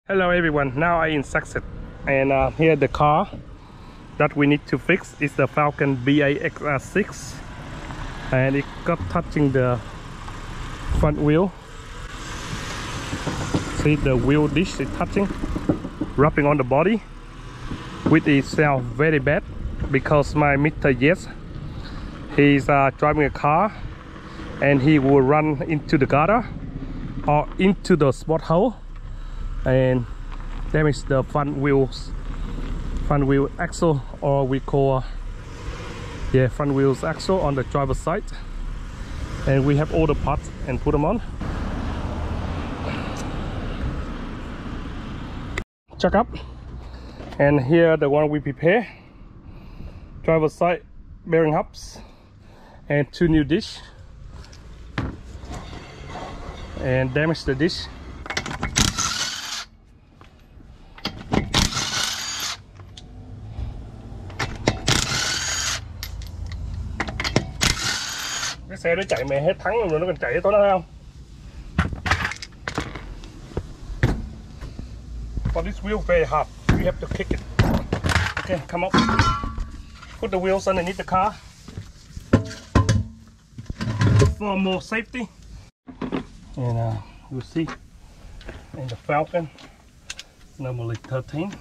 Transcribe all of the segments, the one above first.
Hello everyone, now I in xr6 and here the car that we need to fix is the Falcon xr6 and it got touching the front wheel. See the wheel dish is touching, rubbing on the body, which is sound very bad because my Mr. Yes, he's driving a car and he will run into the gutter or into the spot hole and damage the front wheel axle, or we call front wheels axle on the driver's side, and we have all the parts and put them on. Check up, and here the one we prepare: driver's side bearing hubs and 2 new dish, and damage the dish. Cái xe nó chạy mẹ hết thắng luôn rồi, nó còn chạy tối nó không? For this wheel very hard, you have to kick it. Okay, come up. Put the wheels underneath the car for more safety. And you see, in the Falcon, normally 13,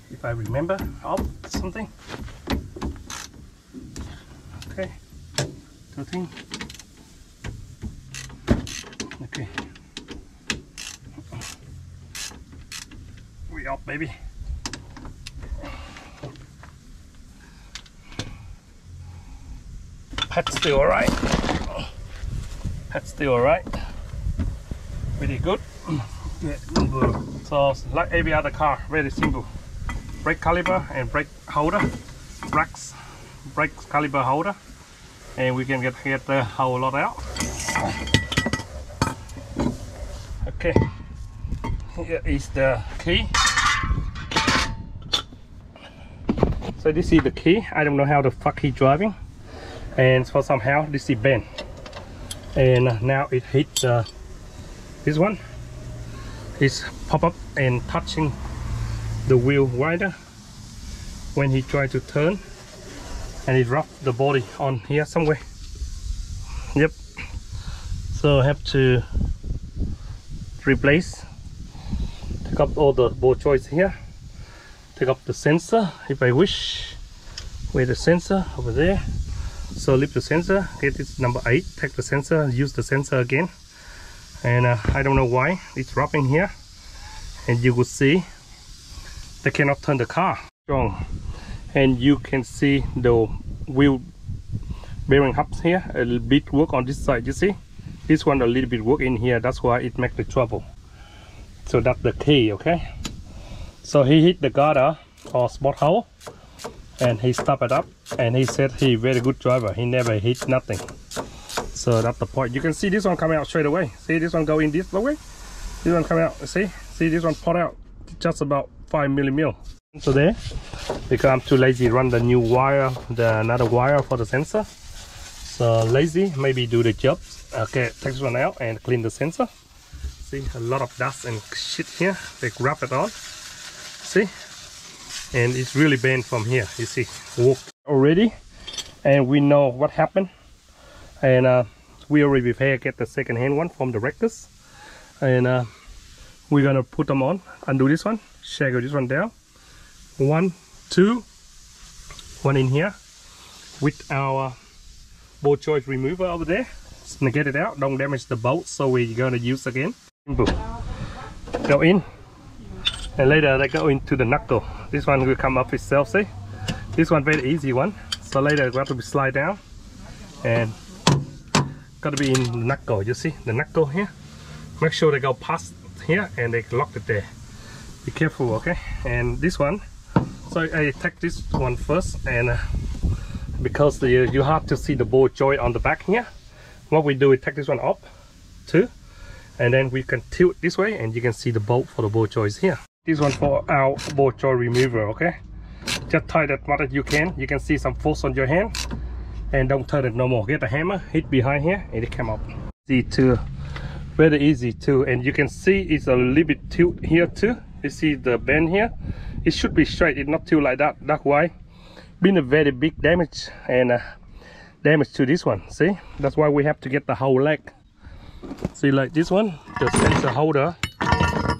if I remember, something. Okay. 13. Okay. We up, baby. Pad's still alright. Pad's still alright. Pretty good. So like every other car, very simple. Brake caliper and brake holder, racks, brake caliper holder. And we can get the whole lot out. Okay, here is the key. So this is the key. I don't know how the fuck he's driving, and for somehow this is bent, and now it hit this one. It's pop up and touching the wheel rider when he tried to turn. And it wrapped the body on here somewhere. Yep. So I have to replace. Take up all the ball joints here. Take up the sensor if I wish. Where's the sensor? Over there. So leave the sensor. Get this number 8. Take the sensor. Use the sensor again. And I don't know why it's wrapping here. And you will see they cannot turn the car strong. And you can see the wheel bearing hubs here, a little bit work on this side. You see this one a little bit work in here, that's why it makes the trouble. So that's the key. Okay, so he hit the gutter or spot hole and he stopped it up, and he said he very good driver, he never hit nothing. So that's the point. You can see this one coming out straight away. See this one go in this way, this one coming out. See this one put out just about 5 mm. So there, because I'm too lazy to run the new wire, another wire for the sensor. So lazy, maybe do the job. Okay, take this one out and clean the sensor. See a lot of dust and shit here. They wrap it on. See, and it's really bent from here. You see, walked already, and we know what happened. And we already prepared, get the second-hand one from the wreckers, and we're gonna put them on. Undo this one, shake this one down. 1, 2, 1 in here with our ball joint remover over there. Just gonna get it out, don't damage the bolts, so we're gonna use again. Simple. Go in, and later they go into the knuckle. This one will come up itself. See, this one very easy one. So later got to be slide down, and got to be in the knuckle. You see the knuckle here. Make sure they go past here and they lock it there. Be careful, okay? And this one. So I take this one first, and because you have to see the ball joint on the back here, what we do is take this one up too, and then we can tilt this way and you can see the bolt for the ball joints here. This one for our ball joint remover. Okay, just tie that much as you can. You can see some force on your hand, and don't turn it no more. Get the hammer, hit behind here, and it come up. See to very easy too. And you can see it's a little bit tilt here too. You see the bend here, it should be straight, it's not tilt like that. That's why been a very big damage and damage to this one. See, that's why we have to get the whole leg. See, like this one, the sensor holder,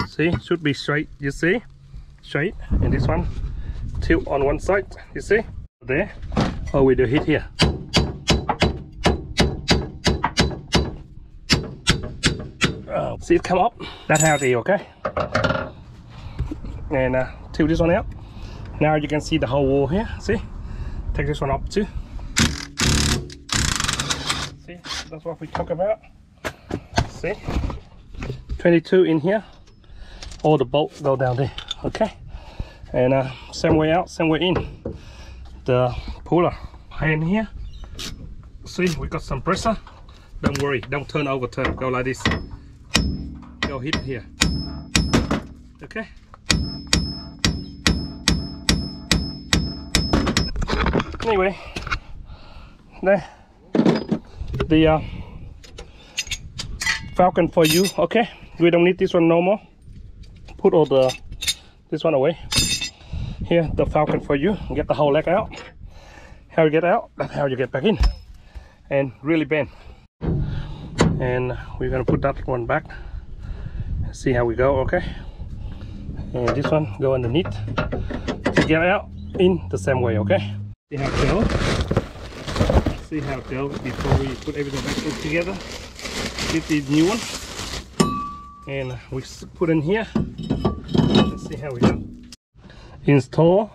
see, should be straight. You see, straight. And this one tilt on one side, you see there. Oh, we do hit here. See it come up. That's how it is, okay? And tilt this one out. Now you can see the whole wall here. See? Take this one up too. See? That's what we talk about. See? 22 in here. All the bolts go down there. Okay? And same way out, same way in. The puller hand here. See, we got some pressure. Don't worry, don't turn over, turn. Go like this. Go hit here. Okay. Anyway, there. The falcon for you. Okay. We don't need this one no more. Put all this one away. Here, the falcon for you. Get the whole leg out. How you get out, that's how you get back in. And really bend. And we're gonna put that one back. See how we go, okay? And this one go underneath. To get out in the same way, okay? See how it goes. See how it goes before we put everything back together. Get the new one. And we put in here. Let's see how we go. Install,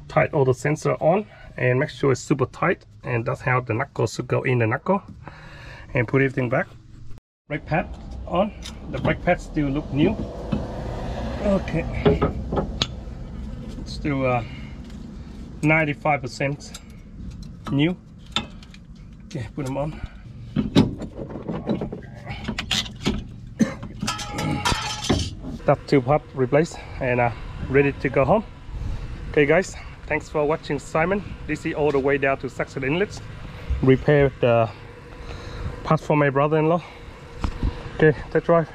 tight all the sensor on and make sure it's super tight, and that's how the knuckle should go in the knuckle. And put everything back. Brake pad on. The brake pad still look new. Okay. Still 95% new. Okay, put them on. That two part replaced and ready to go home. Okay guys, thanks for watching Simon. This is all the way down to Saxon Inlet. Repair the part for my brother-in-law. Okay, let's drive.